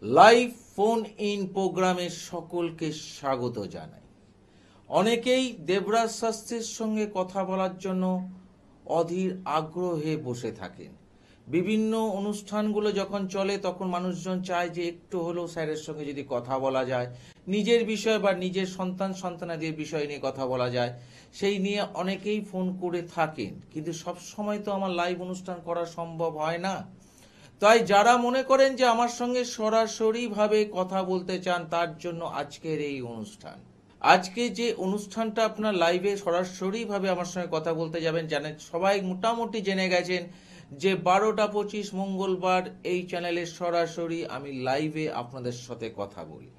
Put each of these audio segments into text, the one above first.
Live phone in প্রোগ্রামে সকলকে স্বাগত জানাই। অনেকেই দেবরাজ শাস্ত্রীর সঙ্গে কথা বলার জন্য অধীর আগ্রহে বসে থাকেন। বিভিন্ন অনুষ্ঠানগুলো যখন চলে তখন মানুষজন চায় যে একটু হলেও স্যারের সঙ্গে যদি কথা বলা যায়, নিজের বিষয় বা নিজের সন্তানাদের বিষয় নিয়ে কথা বলা যায়, সেই নিয়ে অনেকেই ফোন করে থাকেন। কিন্তু সব সময় তো আমার লাইভ অনুষ্ঠান করা সম্ভব হয় না। তাই যারা মনে করেন যে আমার সঙ্গে সরাসরিভাবে কথা বলতে চান, তার জন্য আজকের এই অনুষ্ঠান। আজকে যে অনুষ্ঠানটা আপনার লাইভে সরাসরিভাবে আমার সঙ্গে কথা বলতে যাবেন, জানেন সবাই মোটামুটি জেনে গেছেন যে 12টা 25 মঙ্গলবার এই চ্যানেলে সরাসরি আমি লাইভে আপনাদের সাথে কথা বলি।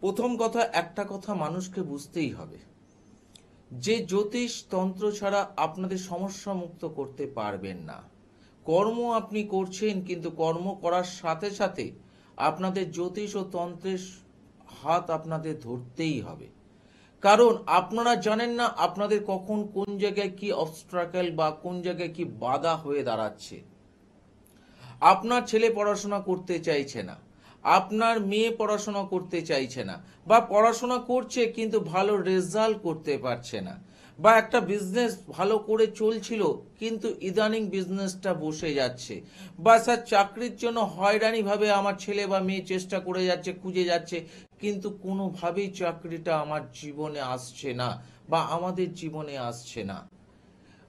প্রথম কথা, একটা কথা মানুষকে বুঝতেই হবে যে জ্যোতিষ তন্ত্র ছাড়া আপনাদের সমস্যা মুক্ত করতে পারবেন না। কর্ম আপনি করছেন, কিন্তু কর্ম করার সাথে সাথে আপনাদের জ্যোতিষ ও তন্ত্রের হাত আপনাদের ধরতেই হবে। কারণ আপনারা জানেন না আপনাদের কখন কোন জায়গায় কি অবস্ট্রাকেল বা কোন জায়গায় কি বাধা হয়ে দাঁড়াচ্ছে। আপনার ছেলে পড়াশোনা করতে চাইছে না, আপনার মেয়ে পড়াশোনা করতে চাইছে না, বা পড়াশোনা করছে কিন্তু ভালো রেজাল্ট করতে পারছে না, বা একটা বিজনেস ভালো করে চলছিল কিন্তু ইদানিং বিজনেসটা বসে যাচ্ছে, বা স্যার চাকরির জন্য হয়রানিভাবে আমার ছেলে বা মেয়ে চেষ্টা করে যাচ্ছে, খুঁজে যাচ্ছে, কিন্তু কোনোভাবেই চাকরিটা আমার জীবনে আসছে না বা আমাদের জীবনে আসছে না।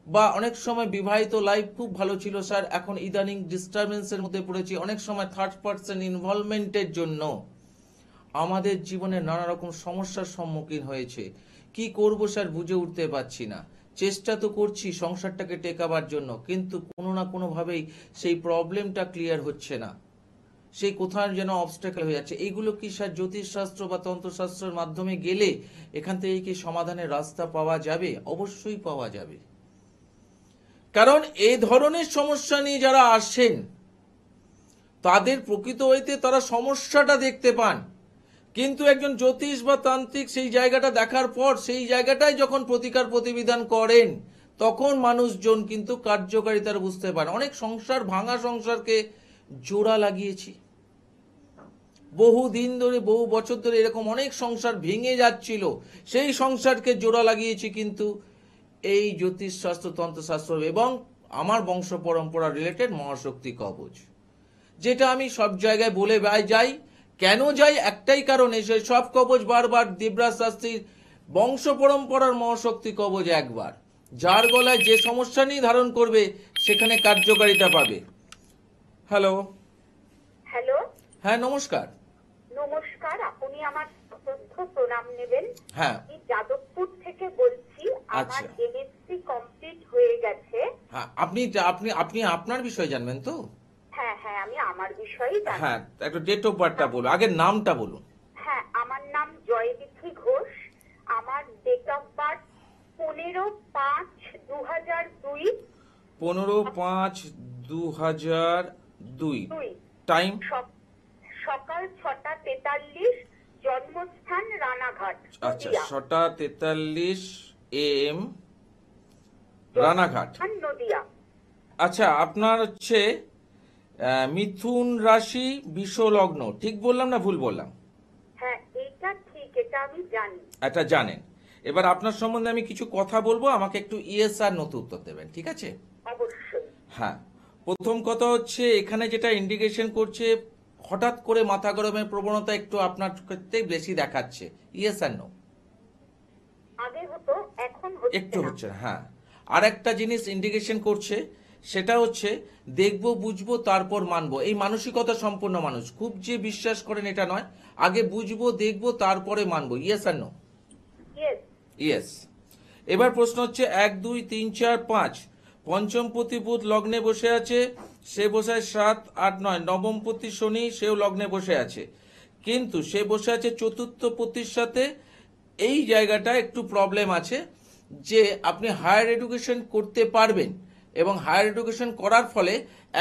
বা অনেক সময় বিবাহিত লাইফ খুব ভালো ছিল স্যার, এখন ইদানিং ডিস্টারবেন্সের মধ্যে পড়েছি, অনেক সময় থার্ড পার্সন ইনভলভমেন্টের জন্য আমাদের জীবনে নানা রকম সমস্যার সম্মুখীন হয়েছে। কি করব স্যার বুঝে উঠতে পারছি না। চেষ্টা তো করছি সংসারটাকে টেকাবার জন্য, কিন্তু কোনো না কোনোভাবেই সেই প্রবলেমটা ক্লিয়ার হচ্ছে না, সেই কোথাও যেন অবস্ট্যাকল হয়ে যাচ্ছে। এইগুলো কি স্যার জ্যোতিষশাস্ত্র বা তন্ত্রশাস্ত্রের মাধ্যমে গেলে এখান থেকে কি সমাধানের রাস্তা পাওয়া যাবে? অবশ্যই পাওয়া যাবে। কারণ এই ধরনের সমস্যা নিয়ে যারা আসেন তাদের প্রকৃত হইতে তারা সমস্যাটা দেখতে পান, কিন্তু একজন জ্যোতিষ বা তান্ত্রিক সেই জায়গাটা দেখার পর সেই জায়গাটায় যখন প্রতিকার প্রতিবিধান করেন তখন মানুষজন কিন্তু কার্যকারিতার বুঝতে পারে। অনেক সংসার, ভাঙা সংসারকে জোড়া লাগিয়েছি, বহু দিন ধরে বহু বছর ধরে এরকম অনেক সংসার ভেঙে যাচ্ছিল, সেই সংসারকে জোড়া লাগিয়েছি কিন্তু এই জ্যোতিষ শাস্ত্র, তন্ত্রশাস্ত্র এবং আমার বংশ পরম্পরা রিলেটেড মহাশক্তি কবচ, যেটা আমি সব জায়গায় বলে যাই। কেন যাই? একটাই কারণে, সেই সব কবচ বারবার দেবরাজ শাস্ত্রীর বংশ পরম্পরার মহাশক্তি কবচ একবার যার গলায় যে সমস্যা নিয়ে ধারণ করবে সেখানে কার্যকারিতা পাবে। হ্যালো। হ্যালো। হ্যাঁ, নমস্কার। নমস্কার, আপনি আমার শ্রদ্ধ প্রণাম নেবেন। হ্যাঁ, আমি যাদবপুর থেকে বলছি। আমার আচ্ছা। এমএসসি কমপ্লিট হয়ে গেছে। হ্যাঁ, আপনি আপনি আপনি আপনার বিষয় জানবেন তো? হ্যাঁ হ্যাঁ, আমি আমার বিষয়েই জানি। হ্যাঁ, একটু ডেট অফ বার্থটা বলুন, আগে নামটা বলুন। হ্যাঁ, আমার নাম জয়বিথি ঘোষ। আমার ডেট অফ বার্থ 15/5/2002। 15/5/2002। টাইম? সকাল 6টা 43। জন্মস্থান রানাঘাট। আচ্ছা, 6টা 43 AM, রানাঘাট। নদিয়া। আচ্ছা, আপনার হচ্ছে মিথুন রাশি, বিষ লগ্ন, ঠিক বললাম না ভুল বললাম? হ্যাঁ, এইটা ঠিক, এটা আমি জানি। এটা জানেন। এবার আপনার সম্বন্ধে আমি কিছু কথা বলবো, আমাকে একটু ইয়েস আর নোতে উত্তর দেবেন, ঠিক আছে? অবশ্যই। হ্যাঁ। প্রথম কথা হচ্ছে, এখানে যেটা ইন্ডিকেশন করছে হঠাৎ করে মাথা গরমের প্রবণতা একটু আপনার ক্ষেত্রে বেশি দেখাচ্ছে। ইয়েস আর নো? আগে হতো, এখন হচ্ছে একটু না। হচ্ছে না, হ্যাঁ। আর একটা জিনিস ইন্ডিকেশন করছে, সেটা হচ্ছে দেখবো বুঝবো তারপর মানবো, এই মানসিকতা সম্পন্ন মানুষ। খুব যে বিশ্বাস করেন এটা নয়, আগে বুঝবো দেখবো তারপরে মানবো। ইয়েস আর নো? ইয়েস। ইয়েস। এবার প্রশ্ন হচ্ছে 1 2 3 4 5, পঞ্চমপতি বুধ লগ্নে বসে আছে, সে বসে 7 8 9, নবমপতি শনি সেও লগ্নে বসে আছে, কিন্তু সে বসে আছে চতুর্থ পতির সাথে। এই জায়গাটা একটু প্রবলেম আছে যে আপনি হায়ার এডুকেশন করতে পারবেন এবং হায়ার এডুকেশন করার ফলে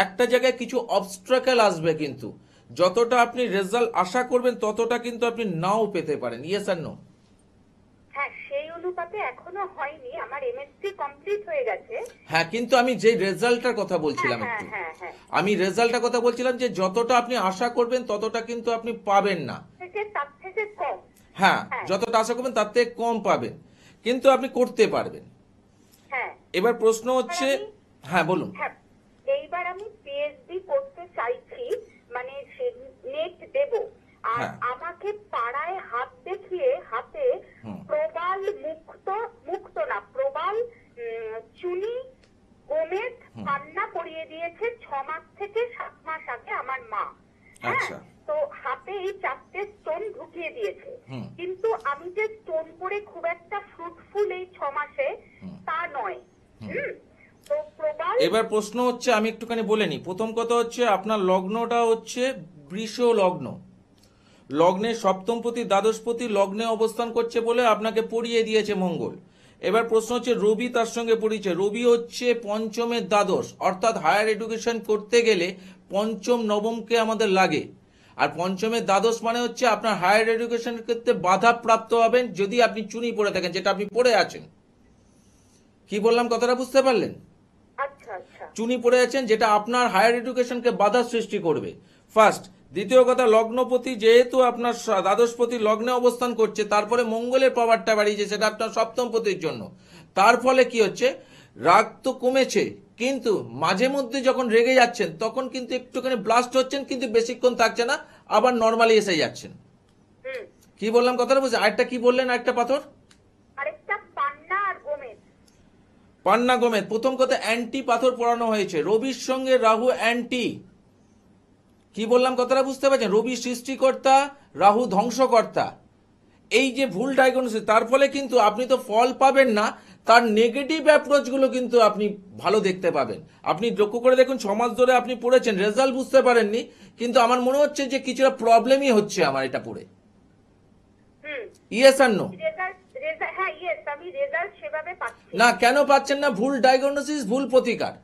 একটা জায়গায় কিছু অবস্ট্রাকেল আসবে, কিন্তু যতটা আপনি রেজাল্ট আশা করবেন ততটা কিন্তু আপনি নাও পেতে পারেন। ইয়েস আর নো? হ্যাঁ, সেই অনুপাতে এখনো হয়নি, আমার এমএসসি কমপ্লিট হয়ে গেছে। হ্যাঁ, কিন্তু আমি যে রেজাল্টটার কথা বলছিলাম হ্যাঁ একটু, হ্যাঁ হ্যাঁ, আমি রেজাল্টটার কথা বলছিলাম যে যতটা আপনি আশা করবেন ততটা কিন্তু আপনি পাবেন না। তার থেকে কম। হ্যাঁ, হ্যাঁ। যতটা আশা করবেন তার থেকে কম পাবেন, কিন্তু আপনি করতে পারবেন। হ্যাঁ। এবার প্রশ্ন হচ্ছে, হ্যাঁ বলুন। হ্যাঁ, এইবার আমি পিএইচডি করতে চাইছি, মানে নেট দেব। আর হ্যাঁ। আমাকে পাড়ায় হাত দেখিয়ে হাতে প্রবাল মুক্ত না, প্রবাল, চুনি, গোমেদ, পান্না পরিয়ে দিয়েছে 6 মাস থেকে 7 মাস আগে আমার মা। হ্যাঁ, আচ্ছা। তো হাতে এই 4টে স্টোন ঢুকিয়ে দিয়েছে। কিন্তু আমি যে স্টোন পরে খুব একটা ফ্রুটফুল এই 6 মাসে তা নয়। তো প্রবাল। এবার প্রশ্ন হচ্ছে, আমি একটুখানি বলে নিই। প্রথম কথা হচ্ছে আপনার লগ্নটা হচ্ছে বৃষ লগ্ন, লগ্নে সপ্তমপতি দ্বাদশপতি লগ্নে অবস্থান করছে বলে আপনাকে পড়িয়ে দিয়েছে মঙ্গল। এবার প্রশ্ন হচ্ছে রবি তার সঙ্গে পড়িয়েছে, রবি হচ্ছে পঞ্চমের দ্বাদশ, অর্থাৎ হায়ার এডুকেশন করতে গেলে পঞ্চম নবমকে আমাদের লাগে। আর পঞ্চমের দ্বাদশ মানে হচ্ছে আপনার হায়ার এডুকেশনের ক্ষেত্রে বাধা প্রাপ্ত হবেন যদি আপনি চুনি পড়ে থাকেন, যেটা আপনি পড়ে আছেন। কি বললাম কথাটা বুঝতে পারলেন? আচ্ছা আচ্ছা। চুনি পড়ে আছেন, যেটা আপনার হায়ার এডুকেশনকে বাধা সৃষ্টি করবে, ফার্স্ট। দ্বিতীয় কথা, লগ্নপতি যেহেতু আপনার দ্বাদশপতি লগ্নে অবস্থান করছে, তারপরে মঙ্গলের পাওয়ারটা বাড়িয়েছে, সেটা আপনার সপ্তমপতির জন্য। তার ফলে কি হচ্ছে, রাগ তো কমেছে, কিন্তু মাঝে মধ্যে যখন রেগে যাচ্ছেন তখন কিন্তু একটুখানি ব্লাস্ট হচ্ছেন, কিন্তু বেশিক্ষণ থাকছে না, আবার নর্মালি এসে যাচ্ছেন। কি বললাম কথাটা বুঝে? আরেকটা কি বললেন, আরেকটা পাথর? আরেকটা পান্না আর গোমেদ। পান্না গোমেদ। প্রথম কথা, অ্যান্টি পাথর পড়ানো হয়েছে, রবির সঙ্গে রাহু অ্যান্টি। কি বললাম কথাটা বুঝতে পারছেন? রবি সৃষ্টিকর্তা, রাহু ধ্বংসকর্তা। এই যে ভুল ডায়াগনোসিস, তার ফলে কিন্তু আপনি তো ফল পাবেন না, তার নেগেটিভ অ্যাপ্রোচগুলো কিন্তু আপনি ভালো দেখতে পাবেন। আপনি লক্ষ্য করে দেখুন, 6 মাস ধরে আপনি পড়েছেন, রেজাল্ট বুঝতে পারেননি, কিন্তু আমার মনে হচ্ছে যে কিছুটা প্রবলেমই হচ্ছে আমার এটা পড়ে। ইয়েস আর নো? হ্যাঁ, ইয়েস, আমি রেজাল্ট সেভাবে পাচ্ছি না। কেন পাচ্ছেন না? ভুল ডায়াগনোসিস, ভুল প্রতিকার।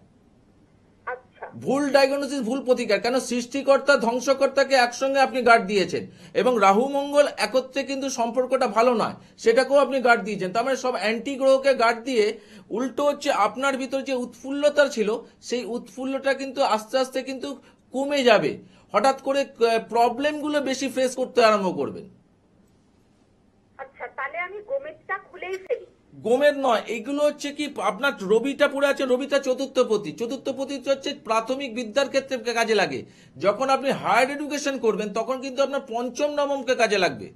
আচ্ছা। ভুল ডায়াগনোসিস, ভুল প্রতিকার। কেন? সৃষ্টিকর্তা ধ্বংসকর্তাকে একসঙ্গে আপনি গার্ড দিয়েছেন, এবং রাহু মঙ্গল একত্রে কিন্তু সম্পর্কটা ভালো নয়, সেটাকেও আপনি গার্ড দিয়েছেন। তার মানে সব অ্যান্টি গ্রহকে গার্ড দিয়ে উল্টো হচ্ছে আপনার ভিতর যে উৎফুল্লতা ছিল, সেই উৎফুল্লতা কিন্তু আস্তে আস্তে কিন্তু কমে যাবে। হঠাৎ করে প্রবলেমগুলো বেশি ফেস করতে আরম্ভ করবেন। আচ্ছা, তাহলে আমি গোমেদটা খুলেই ফেলি। গোমের নয়, এগুলো হচ্ছে কি, আপনার রবিটা পড়ে আছে, রবিটা চতুর্থপতি। চতুর্থপতি হচ্ছে প্রাথমিক বিদ্যার ক্ষেত্রে কাজে লাগে। যখন আপনি হায়ার এডুকেশন করবেন তখন কিন্তু আপনার পঞ্চম নবমকে কাজে লাগবে।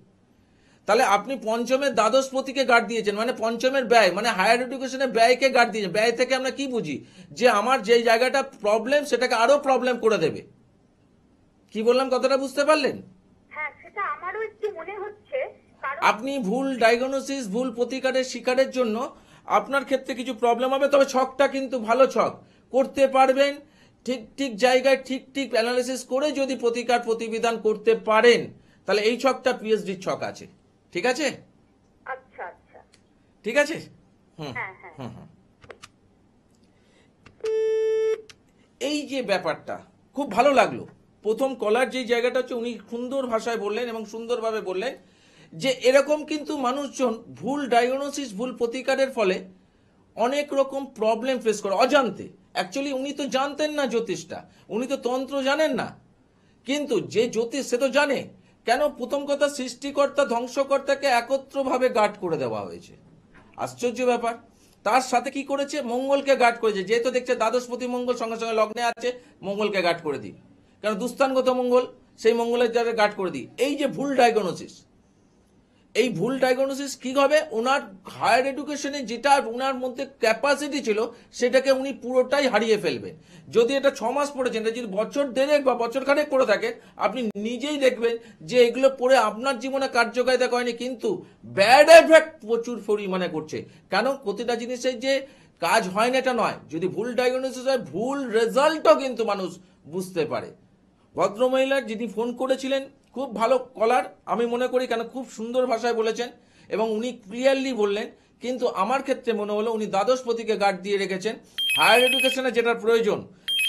তাহলে আপনি পঞ্চমের দ্বাদশপতিকে গার্ড দিয়েছেন, মানে পঞ্চমের ব্যয়, মানে হায়ার এডুকেশনের ব্যয়কে গার্ড দিয়েছেন। ব্যয় থেকে আমরা কি বুঝি, যে আমার যে জায়গাটা প্রবলেম সেটাকে আরো প্রবলেম করে দেবে। কি বললাম কথাটা বুঝতে পারলেন? হ্যাঁ, সেটা আমারও একটু মনে হচ্ছে। আপনি ভুল ডায়াগনোসিস, ভুল প্রতিকারের শিকারের জন্য আপনার ক্ষেত্রে কিছু প্রবলেম হবে, তবে ছকটা কিন্তু ভালো ছক, করতে পারবেন। ঠিক ঠিক জায়গায় ঠিক ঠিক অ্যানালিসিস করে যদি প্রতিকার প্রতিবিধান করতে পারেন, তাহলে এই ছকটা পিএইচডির ছক আছে। ঠিক আছে? আচ্ছা আচ্ছা, ঠিক আছে। হ্যাঁ হ্যাঁ। এই যে ব্যাপারটা খুব ভালো লাগলো। প্রথম কলার যে জায়গাটা হচ্ছে, উনি সুন্দর ভাষায় বললেন এবং সুন্দরভাবে বললেন যে এরকম কিন্তু মানুষজন ভুল ডায়াগনোসিস, ভুল প্রতিকারের ফলে অনেক রকম প্রবলেম ফেস করে অজান্তে। অ্যাকচুয়ালি উনি তো জানতেন না জ্যোতিষটা, উনি তো তন্ত্র জানেন না, কিন্তু যে জ্যোতিষ সে তো জানে। কেন? প্রথম কথা, সৃষ্টিকর্তা ধ্বংসকর্তাকে একত্রভাবে গার্ড করে দেওয়া হয়েছে। আশ্চর্য ব্যাপার। তার সাথে কি করেছে? মঙ্গলকে গার্ড করেছে। যেহেতু দেখছে দ্বাদশপতি মঙ্গল সঙ্গে সঙ্গে লগ্নে আছে, মঙ্গলকে গার্ড করে দিই। কারণ দুস্থানগত মঙ্গল, সেই মঙ্গলের যারা গার্ড করে দিই। এই যে ভুল ডায়াগনোসিস, এই ভুল ডায়াগনোসিস কি হবে, ওনার হায়ার এডুকেশনে যেটা ওনার মধ্যে ক্যাপাসিটি ছিল সেটাকে উনি পুরোটাই হারিয়ে ফেলবেন। যদি এটা 6 মাস পড়েছেন, এটা যদি বছর দেড়েক বা বছর খানেক পড়ে থাকেন, আপনি নিজেই দেখবেন যে এগুলো পড়ে আপনার জীবনে কার্যকারিতা করেনি, কিন্তু ব্যাড এফেক্ট প্রচুর পরিমাণে করছে। কেন? প্রতিটা জিনিসের যে কাজ হয় না এটা নয়, যদি ভুল ডায়াগনোসিস হয়, ভুল রেজাল্টও কিন্তু মানুষ বুঝতে পারে। ভদ্রমহিলার যিনি ফোন করেছিলেন, খুব ভালো কলার আমি মনে করি, কেন খুব সুন্দর ভাষায় বলেছেন এবং উনি ক্লিয়ারলি বললেন। কিন্তু আমার ক্ষেত্রে মনে হলো উনি দ্বাদশপতিকে গার্ড দিয়ে রেখেছেন। হায়ার এডুকেশনে যেটা প্রয়োজন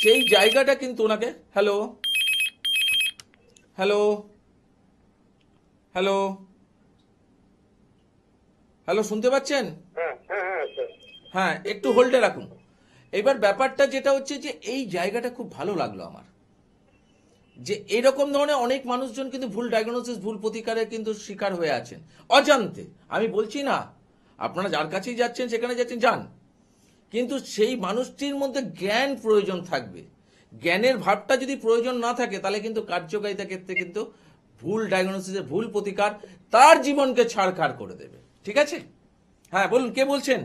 সেই জায়গাটা কিন্তু ওনাকে, হ্যালো হ্যালো হ্যালো হ্যালো, শুনতে পাচ্ছেন? হ্যাঁ হ্যাঁ হ্যাঁ স্যার। হ্যাঁ, একটু হোল্ডে রাখুন। এবার ব্যাপারটা যেটা হচ্ছে যে এই জায়গাটা খুব ভালো লাগলো আমার, যে এরকম ধরনের অনেক মানুষজন কিন্তু ভুল ডায়াগনোসিস, ভুল প্রতিকারের কিন্তু শিকার হয়ে আছেন অজান্তে। আমি বলছি না আপনারা যার কাছেই যাচ্ছেন সেখানে যাচ্ছেন, যান, কিন্তু সেই মানুষটির মধ্যে জ্ঞান প্রয়োজন থাকবে। জ্ঞানের ভাবটা যদি প্রয়োজন না থাকে তাহলে কিন্তু কার্যকারিতার ক্ষেত্রে কিন্তু ভুল ডায়াগনোসিসের ভুল প্রতিকার তার জীবনকে ছাড়খাড় করে দেবে। ঠিক আছে? হ্যাঁ বলুন, কে বলছেন?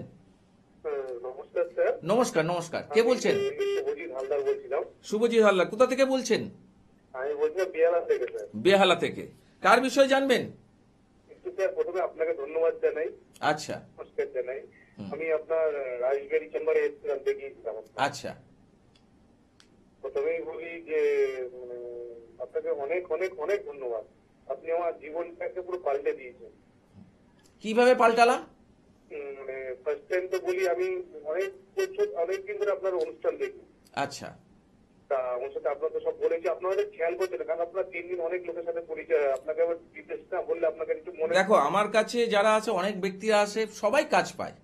নমস্কার স্যার। নমস্কার, নমস্কার, কে বলছেন? আমি শুভজিৎ হালদার বলছিলাম। শুভজিৎ হালদার, কোথা থেকে বলছেন? আমি বলছিলাম বেহালা থেকে স্যার। বেহালা থেকে। কার বিষয়ে জানবেন? একটু স্যার প্রথমে আপনাকে ধন্যবাদ জানাই, আচ্ছা নমস্কার জানাই। আমি আপনার রাজবাড়ি চেম্বারে এসেছিলাম, দেখিয়েছিলাম। আচ্ছা, প্রথমেই বলি যে আপনাকে অনেক অনেক অনেক ধন্যবাদ। আপনি আমার জীবনটাকে পুরো পাল্টে দিয়েছেন। কিভাবে পাল্টালাম? ফার্স্ট টাইম তো বলি, আমি অনেক বছর অনেকদিন ধরে আপনার অনুষ্ঠান দেখি। আচ্ছা, তা আমার সাথে আপনার তো সব বলেছি, আপনার হয়তো খেয়াল করছেন না, কারণ আপনার 3 দিন অনেক লোকের সাথে পরিচয় হয়। আপনাকে আবার ডিটেলস না বললে আপনাকে একটু মনে দেখো আমার কাছে যারা আছে, অনেক ব্যক্তিরা আসে, সবাই কাজ পায়।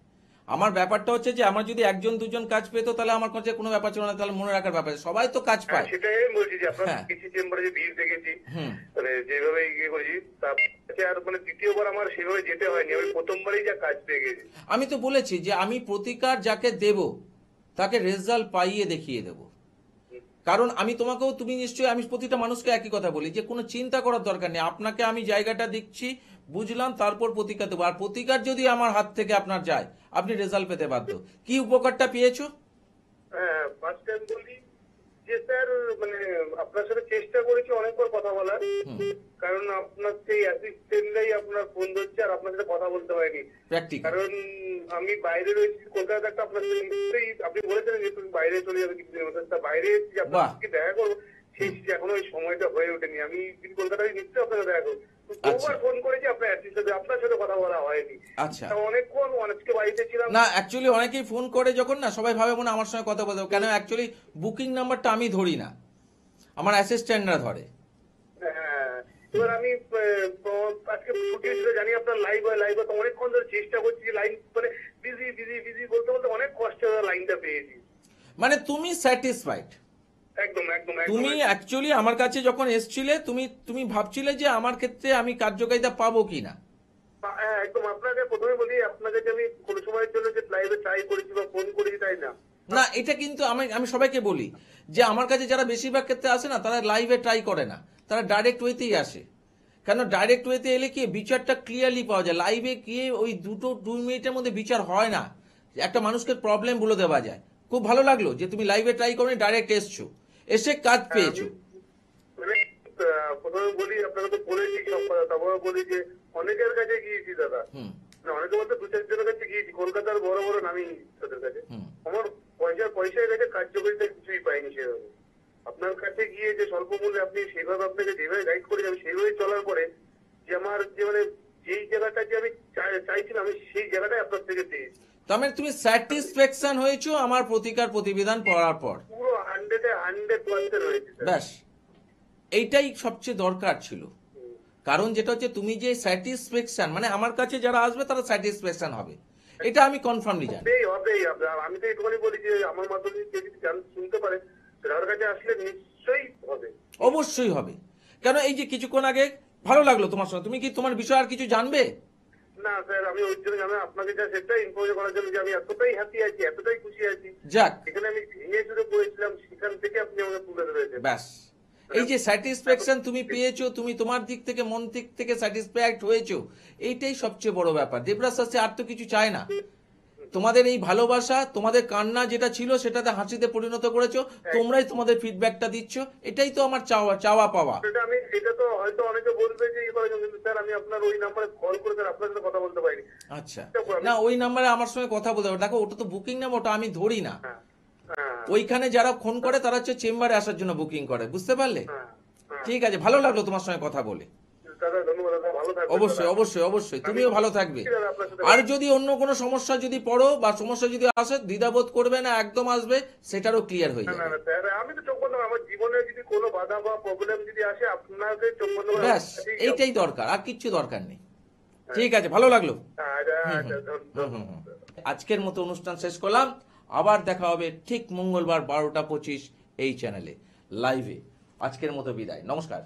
আমার ব্যাপারটা হচ্ছে যে আমার যদি একজন দুজন কাজ পেতো তাহলে আমার কাছে কোনো ব্যাপার ছিল না, তাহলে মনে রাখার ব্যাপার, সবাই তো কাজ পায়। সেটাই আমি বলছি যে আপনার হ্যাঁ। কিছু চেম্বারে যে ভিড় দেখেছি, হুম। মানে যেভাবে ইয়ে করেছি, তাতে আর মানে দ্বিতীয়বার আমার সেভাবে যেতে হয়নি। আমি প্রথমবারই যা কাজ পেয়ে গেছি। আমি তো বলেছি যে আমি প্রতিকার যাকে দেব তাকে রেজাল্ট পাইয়ে দেখিয়ে দেব। কারণ আমি তোমাকেও, তুমি নিশ্চয়ই, আমি প্রতিটা মানুষকে একই কথা বলি যে কোনো চিন্তা করার দরকার নেই। আপনাকে আমি জায়গাটা দিচ্ছি, বুঝলাম, তারপর প্রতিকার দেবো। আর প্রতিকার যদি আমার হাত থেকে আপনার যায়, আপনি রেজাল্ট পেতে বাধ্য। কি উপকারটা পেয়েছো? হ্যাঁ, ফার্স্ট টাইম বলি যে স্যার, মানে আপনার সাথে চেষ্টা করেছি অনেকবার কথা বলার, কারণ আপনার সেই অ্যাসিস্ট্যান্টরাই আপনার ফোন ধরছে আর আপনার সাথে কথা বলতে পারিনি। প্র্যাকটিক্যাল। কারণ আমি বাইরে রয়েছি কলকাতা, একটা আপনার সাথে নিশ্চয়ই আপনি বলেছেন যে তুমি বাইরে চলে যাবে কিছুদিনের মধ্যে, তা বাইরে এসেছি আপনার বাহ। সাথে দেখা করবো, সেই এখনো ওই সময়টা হয়ে ওঠেনি। আমি কলকাতায় নিশ্চয়ই আপনার সাথে দেখা করবো। বহুবার ফোন করেছি, আপনার অ্যাসিস্ট্যান্ট, আপনার সাথে কথা বলা হয়নি। আচ্ছা। তা অনেকক্ষণ অনেককে বাড়িতে ছিলাম। না, অ্যাকচুয়ালি অনেকেই ফোন করে যখন, না সবাই ভাবে মনে হয় আমার সঙ্গে কথা বলতে হবে। কেন? অ্যাকচুয়ালি বুকিং নাম্বারটা আমি ধরি না, আমার অ্যাসিস্ট্যান্টরা ধরে। হ্যাঁ, এবার আমি আজকে ছুটি ছিল, জানি আপনার লাইভ হয়, লাইভ হয়, তো অনেকক্ষণ ধরে চেষ্টা করছি, লাইন মানে বিজি বিজি বিজি বলতে বলতে অনেক কষ্টে লাইনটা পেয়েছি। মানে তুমি স্যাটিসফাইড? একদম একদম একদম। তুমি অ্যাকচুয়ালি আমার কাছে যখন এসছিলে, তুমি ভাবছিলে যে আমার ক্ষেত্রে আমি কার্যকারিতা পাবো কিনা। হ্যাঁ একদম। আপনাকে প্রথমে বলি, আপনাকে যে আমি কোনো সময়ের জন্য যে লাইভে ট্রাই করেছি বা ফোন করেছি তাই না। না, এটা কিন্তু আমি সবাইকে বলি যে আমার কাছে যারা বেশিরভাগ ক্ষেত্রে আসে না, তারা লাইভে ট্রাই করে না, তারা ডাইরেক্ট ওয়েতেই আসে। কেন? ডাইরেক্ট ওয়েতে এলে কি বিচারটা ক্লিয়ারলি পাওয়া যায়। লাইভে গিয়ে ওই 2 মিনিটের মধ্যে বিচার হয় না, একটা মানুষকে প্রবলেম বলে দেওয়া যায়। খুব ভালো লাগলো যে তুমি লাইভে ট্রাই করনি, ডাইরেক্ট এসছো, এসে কাজ পেয়েছো। মানে প্রথমে বলি, আপনাকে তো বলেছি সব কথা, তারপরে বলি যে অনেকের কাছে গিয়েছি দাদা। হুম। অনেকে বলতে 2-4 জনের কাছে গিয়েছি, কলকাতার বড় বড় নামি তাদের কাছে। হুম। আমার পয়সায় গেছে, কার্যকরিতা কিছুই পাইনি সেভাবে। আপনার কাছে গিয়ে যে স্বল্প মূল্যে আপনি সেভাবে, আপনাকে যেভাবে গাইড করে আমি সেইভাবে চলার পরে যে আমার যে মানে যেই জায়গাটা যে আমি চাইছিলাম, আমি সেই জায়গাটাই আপনার থেকে পেয়েছি। তার মানে তুমি স্যাটিসফ্যাকশন হয়েছো আমার প্রতিকার প্রতিবিধান পড়ার পর? পুরো 100% হয়েছে স্যার। ব্যাস, এইটাই সবচেয়ে দরকার ছিল। কারণ যেটা হচ্ছে তুমি যে স্যাটিসফ্যাকশন, মানে আমার কাছে যারা আসবে তারা স্যাটিসফ্যাকশন হবে, এটা আমি কনফার্মলি জানি। হবেই। আমি তো একটুখানি বলি যে আমার মাধ্যমে কেউ যদি শুনতে পারে, তার কাছে আসলে নিশ্চয়ই হবে। অবশ্যই হবে। কেন? এই যে কিছুক্ষণ আগে ভালো লাগলো তোমার সঙ্গে, তুমি কি তোমার বিষয়ে আর কিছু জানবে? না স্যার, আমি ওই জন্য আমি আপনাকে যা সেটাই ইনফর্ম করার জন্য যে আমি এতটাই হ্যাপি আছি, এতটাই খুশি আছি। যাক, এখানে আমি ভেঙে চুরে পড়েছিলাম, সেখান থেকে আপনি আমাকে তুলে ধরেছেন। ব্যাস, এই যে স্যাটিসফ্যাকশন তুমি পেয়েছো, তুমি তোমার দিক থেকে, মন দিক থেকে স্যাটিসফ্যাক্ট হয়েছো, এইটাই সবচেয়ে বড় ব্যাপার। দেবরাজ শাস্ত্রী আর তো কিছু চায় না। তোমাদের এই ভালোবাসা, তোমাদের কান্না যেটা ছিল সেটাতে হাসিতে পরিণত করেছো, তোমরাই তোমাদের ফিডব্যাকটা দিচ্ছ, এটাই তো আমার চাওয়া পাওয়া। সেটা তো হয়তো অনেকে বলবে যে কিন্তু স্যার আমি আপনার ওই নাম্বারে কল করে স্যার আপনার সাথে কথা বলতে পারিনি। আচ্ছা, না ওই নাম্বারে আমার সঙ্গে কথা বলতে হবে। দেখো, ওটা তো বুকিং নাম্বার, ওটা আমি ধরি না। হ্যাঁ হ্যাঁ ওইখানে যারা ফোন করে তারা হচ্ছে চেম্বারে আসার জন্য বুকিং করে, বুঝতে পারলে? হ্যাঁ। ঠিক আছে, ভালো লাগলো তোমার সঙ্গে কথা বলে। দাদা ধন্যবাদ, দাদা ভালো থাকবেন। অবশ্যই অবশ্যই অবশ্যই, তুমিও ভালো থাকবে। আর যদি অন্য কোনো সমস্যা যদি পড়ো বা সমস্যা যদি আসে, দ্বিধাবোধ করবে না, একদম আসবে, সেটারও ক্লিয়ার হয়ে না যাবে। না স্যার, আমি তো চোখ বন্ধ, আমার জীবনে যদি কোনো বাধা বা প্রবলেম যদি আসে, আপনাকে চোখ বন্ধ করে ব্যাস, এইটাই দরকার, আর কিচ্ছু দরকার নেই। ঠিক আছে, ভালো লাগলো। আচ্ছা আচ্ছা আজকের মতো অনুষ্ঠান শেষ করলাম। আবার দেখা হবে ঠিক মঙ্গলবার 12টা 25 এই চ্যানেলে লাইভে। আজকের মতো বিদায়, নমস্কার।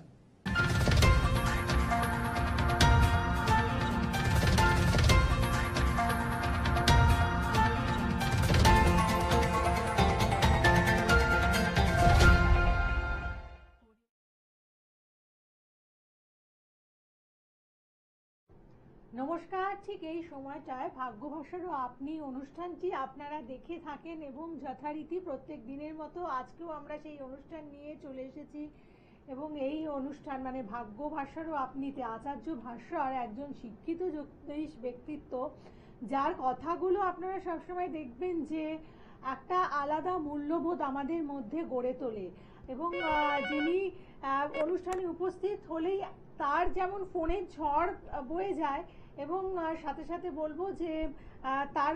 নমস্কার। ঠিক এই সময়টায় ভাগ্যভাষারও আপনি অনুষ্ঠানটি আপনারা দেখে থাকেন এবং যথারীতি প্রত্যেক দিনের মতো আজকেও আমরা সেই অনুষ্ঠান নিয়ে চলে এসেছি। এবং এই অনুষ্ঠান মানে ভাগ্যভাষারও আপনিতে আচার্য ভাস্কর একজন শিক্ষিত জ্যোতিষ ব্যক্তিত্ব, যার কথাগুলো আপনারা সবসময় দেখবেন যে একটা আলাদা মূল্যবোধ আমাদের মধ্যে গড়ে তোলে। এবং যিনি অনুষ্ঠানে উপস্থিত হলেই তার যেমন ফোনের ঝড় বয়ে যায়, এবং সাথে সাথে বলবো যে তার